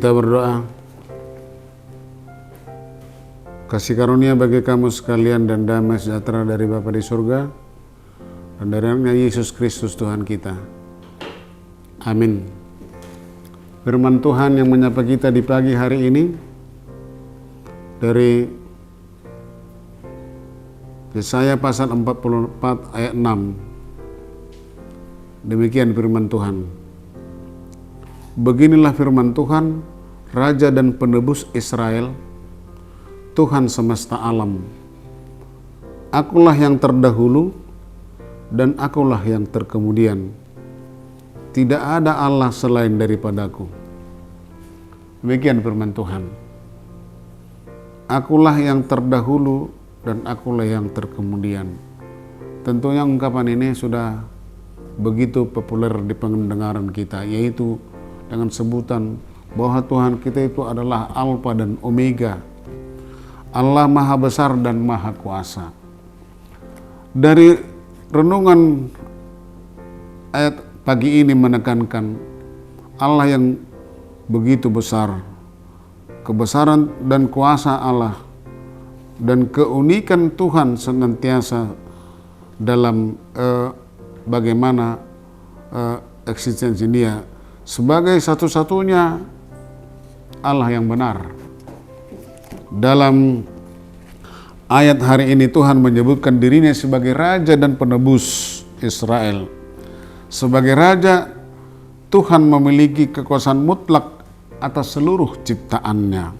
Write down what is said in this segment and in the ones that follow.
Kita berdoa. Kasih karunia bagi kamu sekalian dan damai sejahtera dari Bapa di surga dan dari anaknya Yesus Kristus Tuhan kita. Amin. Firman Tuhan yang menyapa kita di pagi hari ini dari Yesaya pasal 44 ayat 6. Demikian firman Tuhan. Beginilah firman Tuhan, Raja dan Penebus Israel, Tuhan semesta alam. Akulah yang terdahulu dan akulah yang terkemudian. Tidak ada Allah selain daripadaku. Demikian firman Tuhan. Akulah yang terdahulu dan akulah yang terkemudian. Tentunya ungkapan ini sudah begitu populer di pendengaran kita, yaitu dengan sebutan bahwa Tuhan kita itu adalah Alfa dan Omega, Allah Maha Besar dan Maha Kuasa. Dari renungan ayat pagi ini menekankan Allah yang begitu besar, kebesaran dan kuasa Allah, dan keunikan Tuhan senantiasa dalam bagaimana eksistensi Dia sebagai satu-satunya Allah yang benar. Dalam ayat hari ini Tuhan menyebutkan dirinya sebagai Raja dan Penebus Israel. Sebagai Raja, Tuhan memiliki kekuasaan mutlak atas seluruh ciptaannya.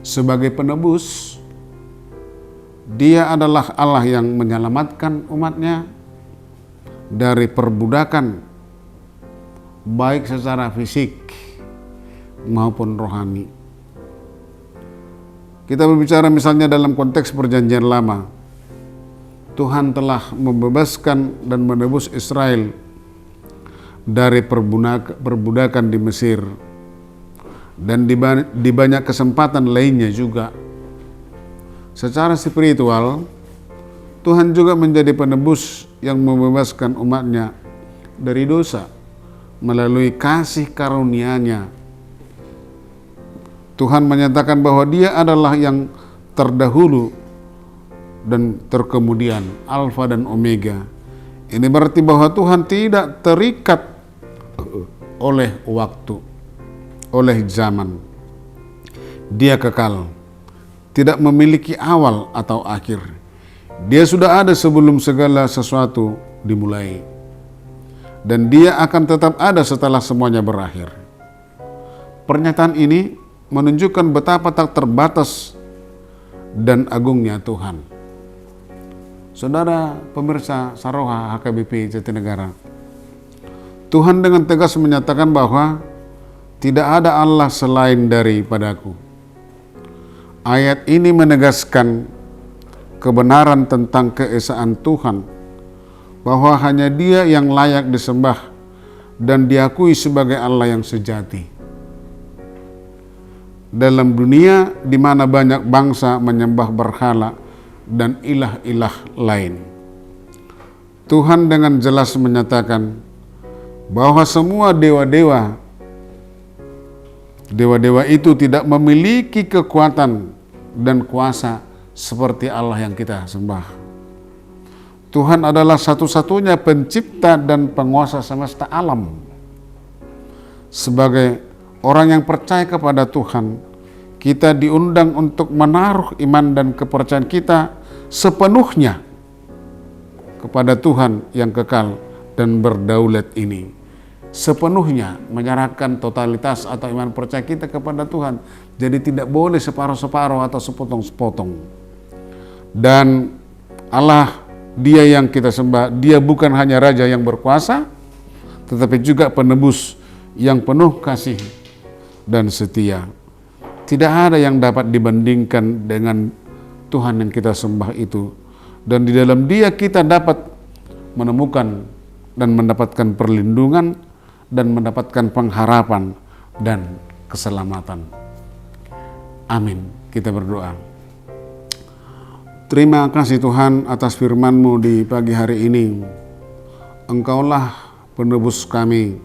Sebagai Penebus, Dia adalah Allah yang menyelamatkan umatnya dari perbudakan, baik secara fisik maupun rohani. Kita berbicara misalnya dalam konteks perjanjian lama, Tuhan telah membebaskan dan menebus Israel dari perbudakan di Mesir, dan di banyak kesempatan lainnya juga. Secara spiritual, Tuhan juga menjadi penebus yang membebaskan umatnya dari dosa melalui kasih karunia-Nya. Tuhan menyatakan bahwa Dia adalah yang terdahulu dan terkemudian, Alfa dan Omega. Ini berarti bahwa Tuhan tidak terikat oleh waktu, oleh zaman. Dia kekal, tidak memiliki awal atau akhir. Dia sudah ada sebelum segala sesuatu dimulai, dan Dia akan tetap ada setelah semuanya berakhir. Pernyataan ini menunjukkan betapa tak terbatas dan agungnya Tuhan. Saudara pemirsa Saroha HKBP Jatinegara, Tuhan dengan tegas menyatakan bahwa tidak ada Allah selain daripadaku. Ayat ini menegaskan kebenaran tentang keesaan Tuhan, bahwa hanya Dia yang layak disembah dan diakui sebagai Allah yang sejati. Dalam dunia di mana banyak bangsa menyembah berhala dan ilah-ilah lain, Tuhan dengan jelas menyatakan bahwa semua dewa-dewa itu tidak memiliki kekuatan dan kuasa seperti Allah yang kita sembah. Tuhan adalah satu-satunya pencipta dan penguasa semesta alam. Sebagai orang yang percaya kepada Tuhan, kita diundang untuk menaruh iman dan kepercayaan kita sepenuhnya kepada Tuhan yang kekal dan berdaulat ini. Sepenuhnya menyerahkan totalitas atau iman percaya kita kepada Tuhan. Jadi tidak boleh separuh-separuh atau sepotong-sepotong. Dan Allah, Dia yang kita sembah, Dia bukan hanya Raja yang berkuasa, tetapi juga penebus yang penuh kasih dan setia. Tidak ada yang dapat dibandingkan dengan Tuhan yang kita sembah itu. Dan di dalam Dia kita dapat menemukan dan mendapatkan perlindungan dan mendapatkan pengharapan dan keselamatan. Amin. Kita berdoa. Terima kasih Tuhan atas firman-Mu di pagi hari ini. Engkaulah penebus kami,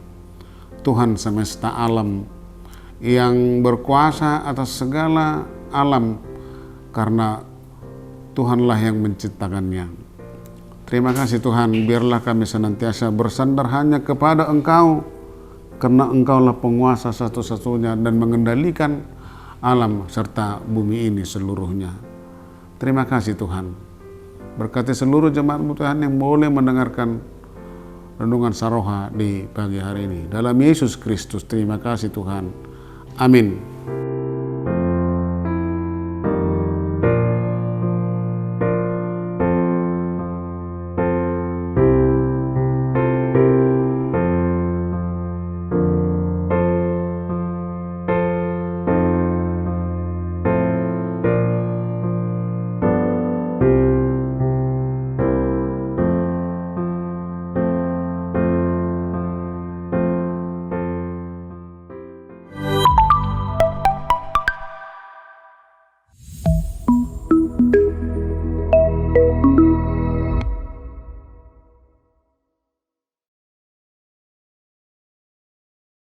Tuhan semesta alam, yang berkuasa atas segala alam, karena Tuhanlah yang menciptakannya. Terima kasih Tuhan, biarlah kami senantiasa bersandar hanya kepada Engkau, karena Engkaulah penguasa satu-satunya dan mengendalikan alam serta bumi ini seluruhnya. Terima kasih Tuhan. Berkati seluruh jemaat-Mu Tuhan yang boleh mendengarkan renungan Saroha di pagi hari ini. Dalam Yesus Kristus, terima kasih Tuhan. Amin.